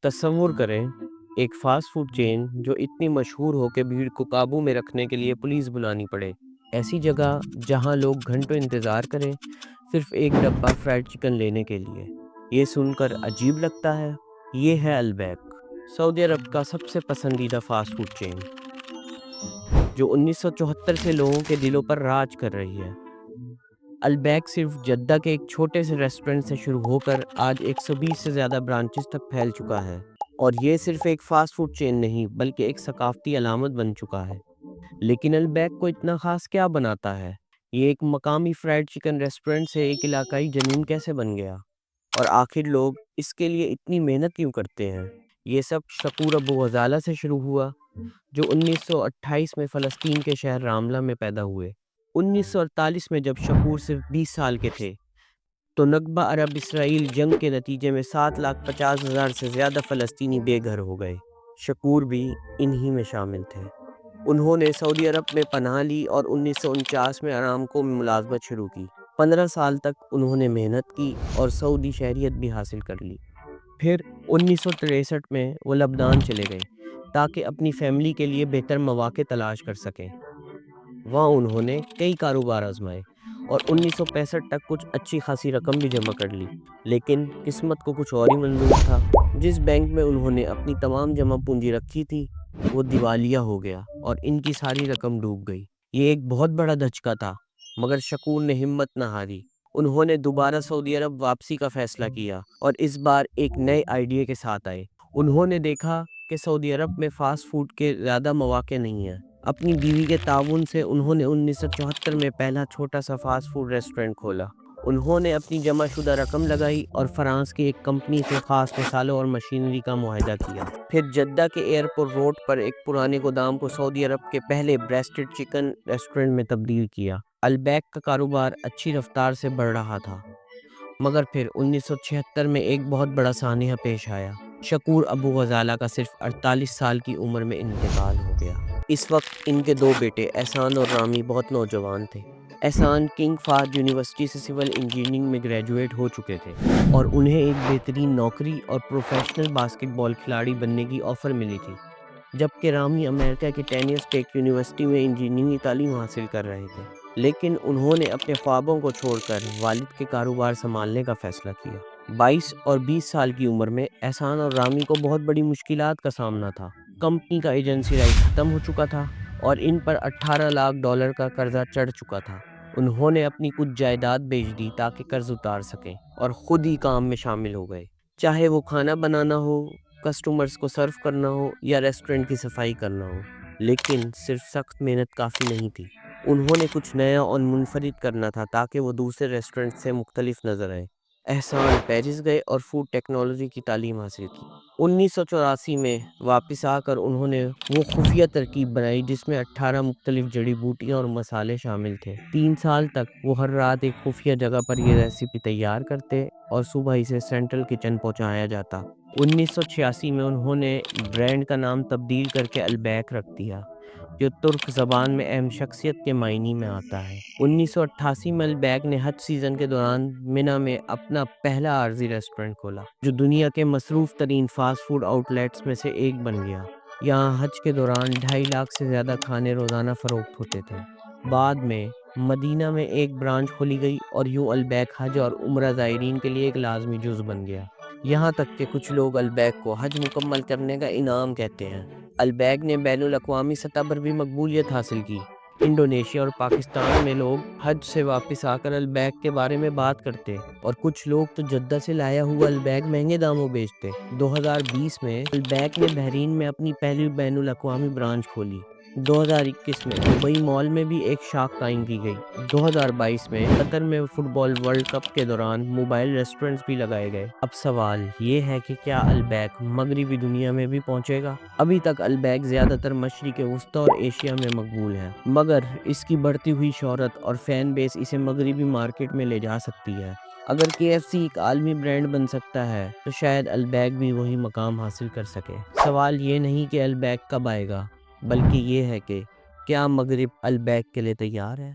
تصور کریں ایک فاسٹ فوڈ چین جو اتنی مشہور ہو کہ بھیڑ کو قابو میں رکھنے کے لیے پولیس بلانی پڑے، ایسی جگہ جہاں لوگ گھنٹوں انتظار کریں صرف ایک ڈبہ فرائیڈ چکن لینے کے لیے۔ یہ سن کر عجیب لگتا ہے؟ یہ ہے البیک، سعودی عرب کا سب سے پسندیدہ فاسٹ فوڈ چین جو 1974 سے لوگوں کے دلوں پر راج کر رہی ہے۔ البیک صرف جدہ کے ایک چھوٹے سے ریسٹورنٹ سے شروع ہو کر آج 120 سے زیادہ برانچز تک پھیل چکا ہے، اور یہ صرف ایک فاسٹ فوڈ چین نہیں بلکہ ایک ثقافتی علامت بن چکا ہے۔ لیکن البیک کو اتنا خاص کیا بناتا ہے؟ یہ ایک مقامی فرائیڈ چکن ریسٹورنٹ سے ایک علاقائی جنون کیسے بن گیا؟ اور آخر لوگ اس کے لیے اتنی محنت کیوں کرتے ہیں؟ یہ سب شکور ابو غزالہ سے شروع ہوا، جو 1928 میں فلسطین کے شہر راملہ میں پیدا ہوئے۔ 1948 میں جب شکور صرف 20 سال کے تھے تو نکبہ عرب اسرائیل جنگ کے نتیجے میں 7,50,000 سے زیادہ فلسطینی بے گھر ہو گئے۔ شکور بھی انہی میں شامل تھے۔ انہوں نے سعودی عرب میں پناہ لی اور 1949 میں ارامکو میں ملازمت شروع کی۔ 15 سال تک انہوں نے محنت کی اور سعودی شہریت بھی حاصل کر لی۔ پھر 1963 میں وہ لبنان چلے گئے تاکہ اپنی فیملی کے لیے بہتر مواقع تلاش کر سکیں۔ وہاں انہوں نے کئی کاروبار آزمائے اور 1965 تک کچھ اچھی خاصی رقم بھی جمع کر لی، لیکن قسمت کو کچھ اور ہی منظور تھا۔ جس بینک میں انہوں نے اپنی تمام جمع پونجی رکھی تھی وہ دیوالیہ ہو گیا اور ان کی ساری رقم ڈوب گئی۔ یہ ایک بہت بڑا دھچکا تھا، مگر شکور نے ہمت نہ ہاری۔ انہوں نے دوبارہ سعودی عرب واپسی کا فیصلہ کیا اور اس بار ایک نئے آئیڈیا کے ساتھ آئے۔ انہوں نے دیکھا کہ سعودی عرب میں فاسٹ فوڈ کے زیادہ مواقع نہیں ہیں۔ اپنی بیوی کے تعاون سے انہوں نے 1974 میں پہلا چھوٹا سا فاسٹ فوڈ ریسٹورنٹ کھولا۔ انہوں نے اپنی جمع شدہ رقم لگائی اور فرانس کی ایک کمپنی سے خاص مصالحوں اور مشینری کا معاہدہ کیا۔ پھر جدہ کے ایئرپورٹ روڈ پر ایک پرانے گودام کو سعودی عرب کے پہلے بریسٹڈ چکن ریسٹورنٹ میں تبدیل کیا۔ البیک کا کاروبار اچھی رفتار سے بڑھ رہا تھا، مگر پھر 1976 میں ایک بہت بڑا سانحہ پیش آیا۔ شکور ابو غزالہ کا صرف 48 سال کی عمر میں انتقال ہو گیا۔ اس وقت ان کے دو بیٹے احسان اور رامی بہت نوجوان تھے۔ احسان کنگ فہد یونیورسٹی سے سول انجینئرنگ میں گریجویٹ ہو چکے تھے اور انہیں ایک بہترین نوکری اور پروفیشنل باسکٹ بال کھلاڑی بننے کی آفر ملی تھی، جبکہ رامی امریکہ کی ٹینیس ٹیک یونیورسٹی میں انجینئرنگ تعلیم حاصل کر رہے تھے۔ لیکن انہوں نے اپنے خوابوں کو چھوڑ کر والد کے کاروبار سنبھالنے کا فیصلہ کیا۔ 22 اور 20 سال کی عمر میں احسان اور رامی کو بہت بڑی مشکلات کا سامنا تھا۔ کمپنی کا ایجنسی رائٹ ختم ہو چکا تھا اور ان پر $18 لاکھ کا قرضہ چڑھ چکا تھا۔ انہوں نے اپنی کچھ جائیداد بیچ دی تاکہ قرض اتار سکیں اور خود ہی کام میں شامل ہو گئے، چاہے وہ کھانا بنانا ہو، کسٹمرز کو سرو کرنا ہو یا ریسٹورنٹ کی صفائی کرنا ہو۔ لیکن صرف سخت محنت کافی نہیں تھی، انہوں نے کچھ نیا اور منفرد کرنا تھا تاکہ وہ دوسرے ریسٹورنٹ سے مختلف نظر آئے۔ احسان پیرس گئے اور فوڈ ٹیکنالوجی کی تعلیم حاصل کی۔ 1984 میں واپس آ کر انہوں نے وہ خفیہ ترکیب بنائی جس میں 18 مختلف جڑی بوٹیاں اور مسالے شامل تھے۔ 3 سال تک وہ ہر رات ایک خفیہ جگہ پر یہ ریسیپی تیار کرتے اور صبح اسے سینٹرل کچن پہنچایا جاتا۔ 1986 میں انہوں نے برانڈ کا نام تبدیل کر کے البیک رکھ دیا، جو ترک زبان میں اہم شخصیت کے معنی میں آتا ہے۔ 1988 میں البیک نے حج سیزن کے دوران منی میں اپنا پہلا عارضی ریسٹورنٹ کھولا، جو دنیا کے مصروف ترین فاسٹ فوڈ آؤٹ لیٹس میں سے ایک بن گیا۔ یہاں حج کے دوران 2.5 لاکھ سے زیادہ کھانے روزانہ فروخت ہوتے تھے۔ بعد میں مدینہ میں ایک برانچ کھولی گئی اور یوں البیک حج اور عمرہ زائرین کے لیے ایک لازمی جز بن گیا۔ یہاں تک کہ کچھ لوگ البیک کو حج مکمل کرنے کا انعام کہتے ہیں۔ البیک نے بین الاقوامی سطح پر بھی مقبولیت حاصل کی۔ انڈونیشیا اور پاکستان میں لوگ حج سے واپس آ کر البیک کے بارے میں بات کرتے اور کچھ لوگ تو جدہ سے لایا ہوا البیک مہنگے داموں بیچتے۔ 2020 میں البیک نے بحرین میں اپنی پہلی بین الاقوامی برانچ کھولی۔ 2021 میں دبئی مال میں بھی ایک شاخ قائم کی گئی۔ 2022 میں قطر میں فٹ بال ورلڈ کپ کے دوران موبائل ریسٹورنٹس بھی لگائے گئے۔ اب سوال یہ ہے کہ کیا البیک مغربی دنیا میں بھی پہنچے گا؟ ابھی تک البیک زیادہ تر مشرق وسطیٰ اور ایشیا میں مقبول ہے، مگر اس کی بڑھتی ہوئی شہرت اور فین بیس اسے مغربی مارکیٹ میں لے جا سکتی ہے۔ اگر KFC ایک عالمی برانڈ بن سکتا ہے تو شاید البیک بھی وہی مقام حاصل کر سکے۔ سوال یہ نہیں کہ البیک کب آئے گا، بلکہ یہ ہے کہ کیا مغرب البیک کے لیے تیار ہے؟